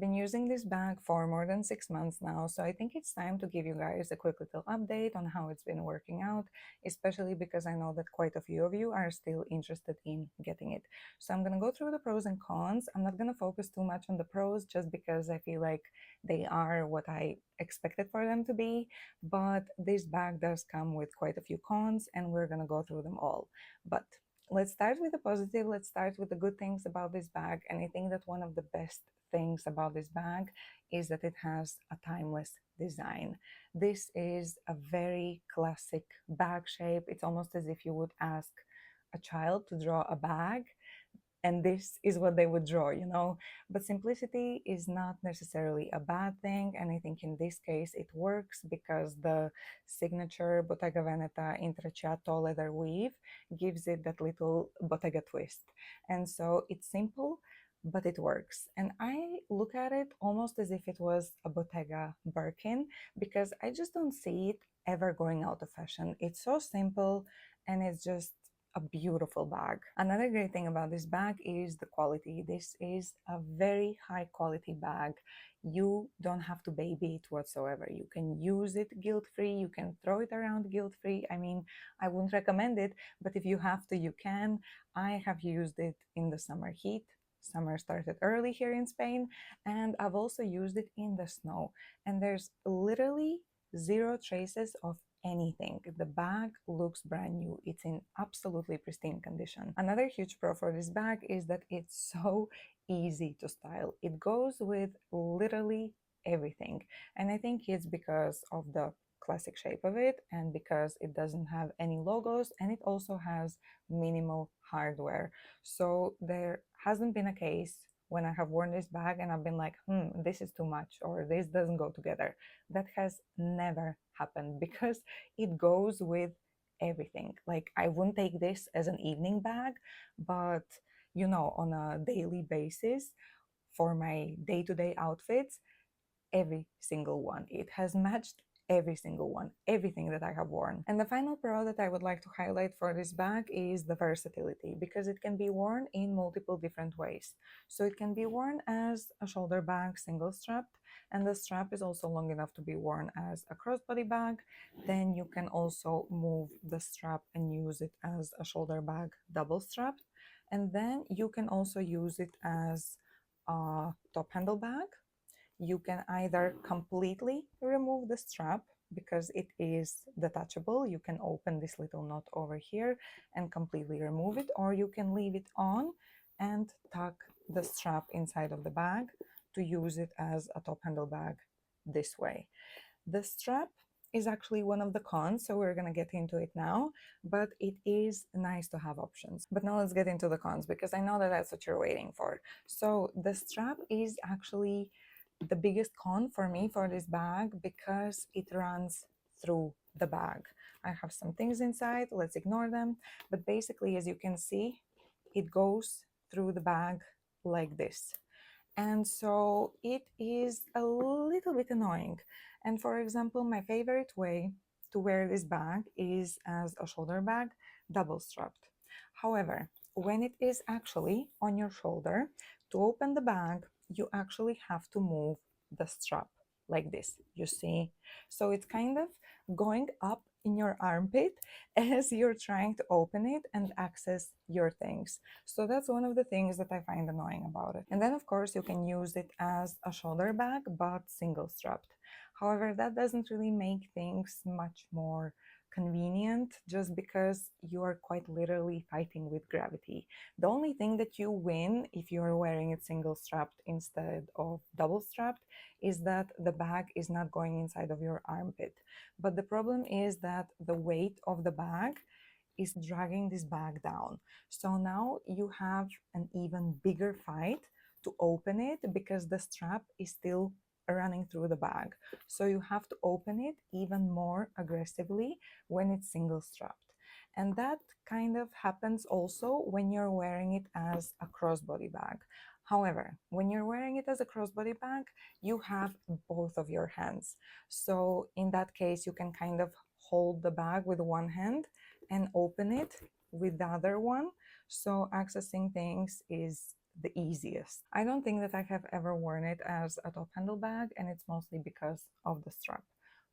been using this bag for more than 6 months now, so I think it's time to give you guys a quick little update on how it's been working out, especially because I know that quite a few of you are still interested in getting it. So I'm going to go through the pros and cons. I'm not going to focus too much on the pros just because I feel like they are what I expected for them to be, but this bag does come with quite a few cons and we're going to go through them all. But let's start with the positive. Let's start with the good things about this bag. And I think that one of the best things about this bag is that it has a timeless design. This is a very classic bag shape. It's almost as if you would ask a child to draw a bag and this is what they would draw, you know. But simplicity is not necessarily a bad thing, and I think in this case it works because the signature Bottega Veneta intrecciato leather weave gives it that little Bottega twist. And so it's simple, but it works. And I look at it almost as if it was a Bottega Birkin, because I just don't see it ever going out of fashion. It's so simple and it's just a beautiful bag. Another great thing about this bag is the quality. This is a very high quality bag. You don't have to baby it whatsoever. You can use it guilt-free, you can throw it around guilt-free. I mean, I wouldn't recommend it, but if you have to, you can. I have used it in the summer heat. Summer started early here in Spain, and I've also used it in the snow. And there's literally zero traces of anything. The bag looks brand new. It's in absolutely pristine condition. Another huge pro for this bag is that it's so easy to style. It goes with literally everything. And I think it's because of the classic shape of it and because it doesn't have any logos, and it also has minimal hardware. So there hasn't been a case when I have worn this bag and I've been like, this is too much or this doesn't go together. That has never happened because it goes with everything. Like, I wouldn't take this as an evening bag, but you know, on a daily basis for my day-to-day outfits, every single one. It has matched every single one, everything that I have worn. And the final pro that I would like to highlight for this bag is the versatility, because it can be worn in multiple different ways. So it can be worn as a shoulder bag, single strapped, and the strap is also long enough to be worn as a crossbody bag. Then you can also move the strap and use it as a shoulder bag, double strapped. And then you can also use it as a top handle bag. You can either completely remove the strap because it is detachable. You can open this little knot over here and completely remove it, or you can leave it on and tuck the strap inside of the bag to use it as a top handle bag this way. The strap is actually one of the cons, so we're going to get into it now, but it is nice to have options. But now let's get into the cons, because I know that that's what you're waiting for. So the strap is actually the biggest con for me for this bag because it runs through the bag. I have some things inside, let's ignore them, but basically, as you can see, it goes through the bag like this. And so it is a little bit annoying. And for example, my favorite way to wear this bag is as a shoulder bag, double strapped. However, when it is actually on your shoulder, to open the bag, you actually have to move the strap like this, you see? So it's kind of going up in your armpit as you're trying to open it and access your things. So that's one of the things that I find annoying about it. And then of course you can use it as a shoulder bag, but single strapped. However, that doesn't really make things much more convenient, just because you are quite literally fighting with gravity. The only thing that you win if you're wearing it single strapped instead of double strapped is that the bag is not going inside of your armpit. But the problem is that the weight of the bag is dragging this bag down. So now you have an even bigger fight to open it because the strap is still running through the bag. So you have to open it even more aggressively when it's single strapped. And that kind of happens also when you're wearing it as a crossbody bag. However, when you're wearing it as a crossbody bag, you have both of your hands. So in that case, you can kind of hold the bag with one hand and open it with the other one. So accessing things is the easiest. I don't think that I have ever worn it as a top handle bag, and it's mostly because of the strap.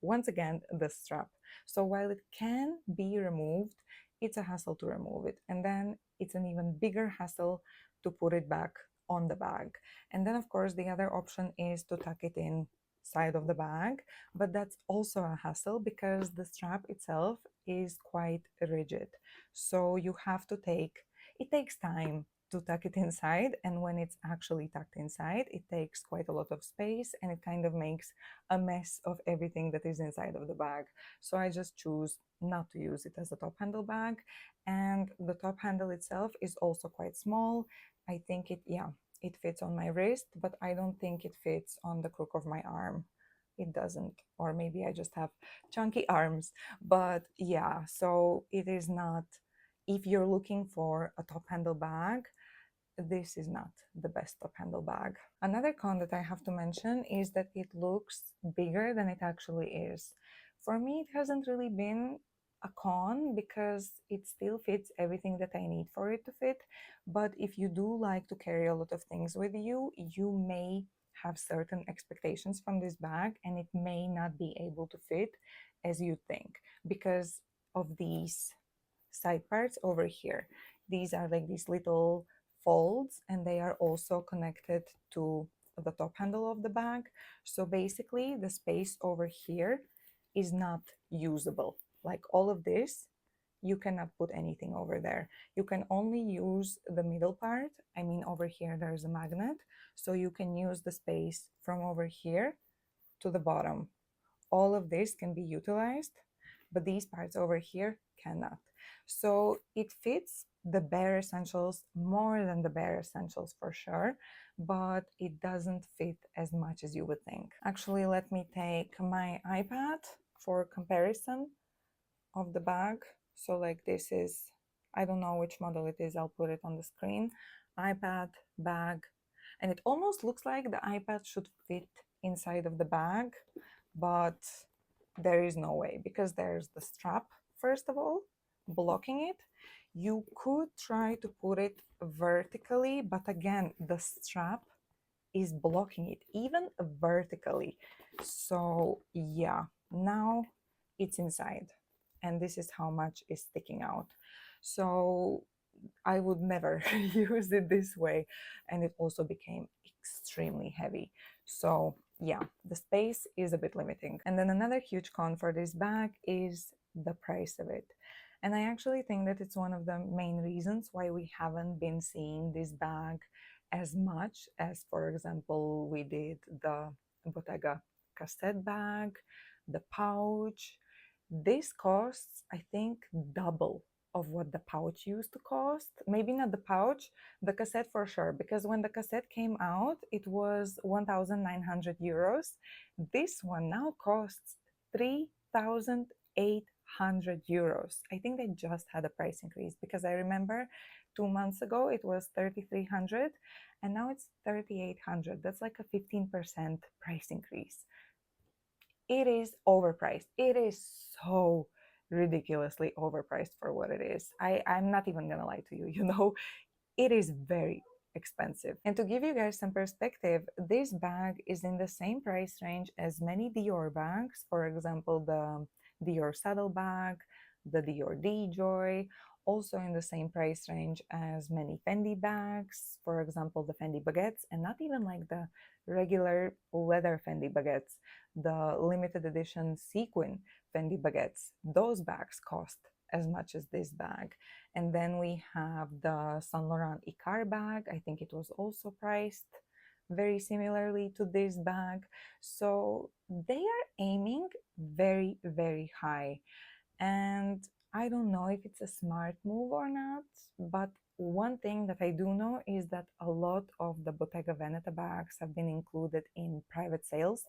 Once again, the strap. So while it can be removed, it's a hassle to remove it. And then it's an even bigger hassle to put it back on the bag. And then, of course, the other option is to tuck it in side of the bag, but that's also a hassle because the strap itself is quite rigid. So you have to it takes time to tuck it inside, and when it's actually tucked inside, it takes quite a lot of space and it kind of makes a mess of everything that is inside of the bag. So I just choose not to use it as a top handle bag. And the top handle itself is also quite small. I think it fits on my wrist, but I don't think it fits on the crook of my arm. It doesn't, or maybe I just have chunky arms. But yeah, so it is not, if you're looking for a top handle bag, this is not the best top handle bag. Another con that I have to mention is that it looks bigger than it actually is. For me, it hasn't really been a con because it still fits everything that I need for it to fit. But if you do like to carry a lot of things with you, you may have certain expectations from this bag and it may not be able to fit as you think because of these side parts over here. These are like these little folds and they are also connected to the top handle of the bag. So basically the space over here is not usable. Like all of this, you cannot put anything over there. You can only use the middle part. I mean, over here there's a magnet, so you can use the space from over here to the bottom. All of this can be utilized, but these parts over here cannot. So it fits the bare essentials more than the bare essentials for sure, but it doesn't fit as much as you would think. Actually, let me take my iPad for comparison of the bag. So like this is, I don't know which model it is, I'll put it on the screen. iPad, bag, and it almost looks like the iPad should fit inside of the bag, but there is no way because there's the strap, first of all, blocking it. You could try to put it vertically, but again, the strap is blocking it even vertically. So yeah, now it's inside and this is how much is sticking out. So I would never use it this way, and it also became extremely heavy. So yeah, the space is a bit limiting. And then another huge con for this bag is the price of it. And I actually think that it's one of the main reasons why we haven't been seeing this bag as much as, for example, we did the Bottega cassette bag, the pouch. This costs, I think, double of what the pouch used to cost. Maybe not the pouch, the cassette for sure, because when the cassette came out, it was 1,900 euros. This one now costs 3,800 euros. I think they just had a price increase because I remember 2 months ago it was 3,300 and now it's 3,800. That's like a 15% price increase. It is overpriced. It is so ridiculously overpriced for what it is. I'm not even gonna lie to you, it is very expensive. And to give you guys some perspective, this bag is in the same price range as many Dior bags. For example, the Dior Saddle bag, the Dior D-Joy, also in the same price range as many Fendi bags, for example, the Fendi Baguettes, and not even like the regular leather Fendi Baguettes, the limited edition Sequin Fendi Baguettes. Those bags cost as much as this bag. And then we have the Saint Laurent Icare bag. I think it was also priced very similarly to this bag. So they are aiming very, very high. And I don't know if it's a smart move or not, but one thing that I do know is that a lot of the Bottega Veneta bags have been included in private sales.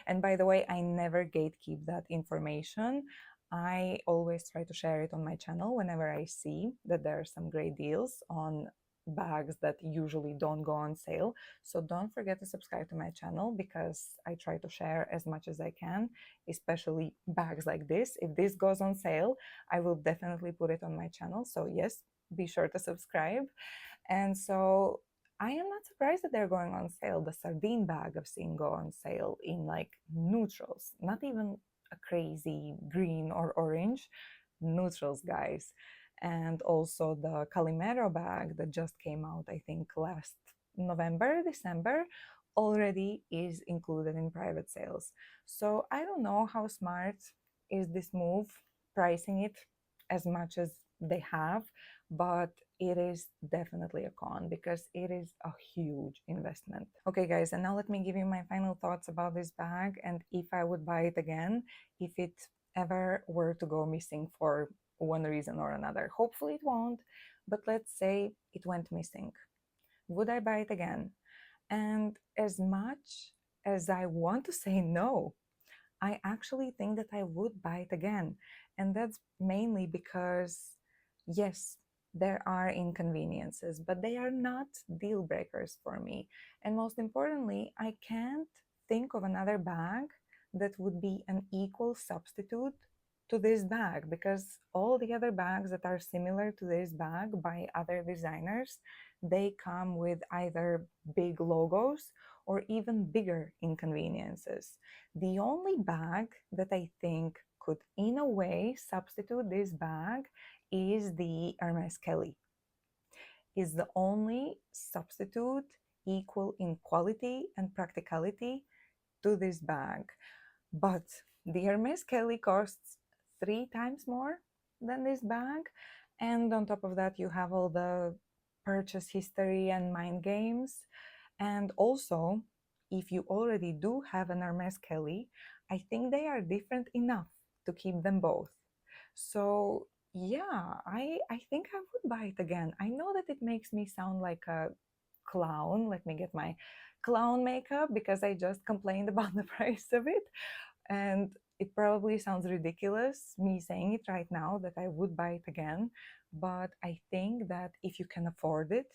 And by the way, I never gatekeep that information. I always try to share it on my channel whenever I see that there are some great deals on bags that usually don't go on sale. So don't forget to subscribe to my channel because I try to share as much as I can, especially bags like this. If this goes on sale, I will definitely put it on my channel. So yes, be sure to subscribe. And so I am not surprised that they're going on sale. The sardine bag I've seen go on sale in like neutrals, not even a crazy green or orange, neutrals, guys. And also the Calimero bag that just came out, I think, last November, December, already is included in private sales. So I don't know how smart is this move, pricing it as much as they have, but it is definitely a con because it is a huge investment. Okay, guys, and now let me give you my final thoughts about this bag and if I would buy it again if it ever were to go missing for one reason or another. Hopefully it won't, but let's say it went missing. Would I buy it again? And as much as I want to say no, I actually think that I would buy it again. And that's mainly because, yes, there are inconveniences, but they are not deal breakers for me. And most importantly, I can't think of another bag that would be an equal substitute to this bag because all the other bags that are similar to this bag by other designers, they come with either big logos or even bigger inconveniences. The only bag that I think could, in a way, substitute this bag is the Hermes Kelly. Is the only substitute equal in quality and practicality to this bag. But the Hermes Kelly costs 3 times more than this bag. And on top of that, you have all the purchase history and mind games. And also, if you already do have an Hermes Kelly, I think they are different enough to keep them both. So yeah, I think I would buy it again. I know that it makes me sound like a clown. Let me get my clown makeup because I just complained about the price of it. And it probably sounds ridiculous, me saying it right now, that I would buy it again. But I think that if you can afford it,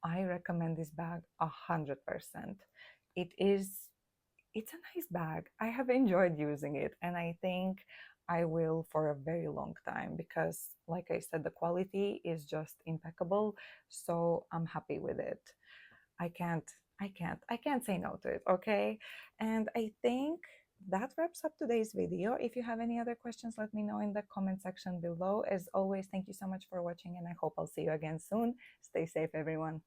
I recommend this bag 100%. It is, it's a nice bag. I have enjoyed using it, and I think I will for a very long time because, like I said, the quality is just impeccable. So I'm happy with it. I can't say no to it, okay? And I think that wraps up today's video. If you have any other questions, let me know in the comment section below. As always, thank you so much for watching, and I hope I'll see you again soon. Stay safe, everyone.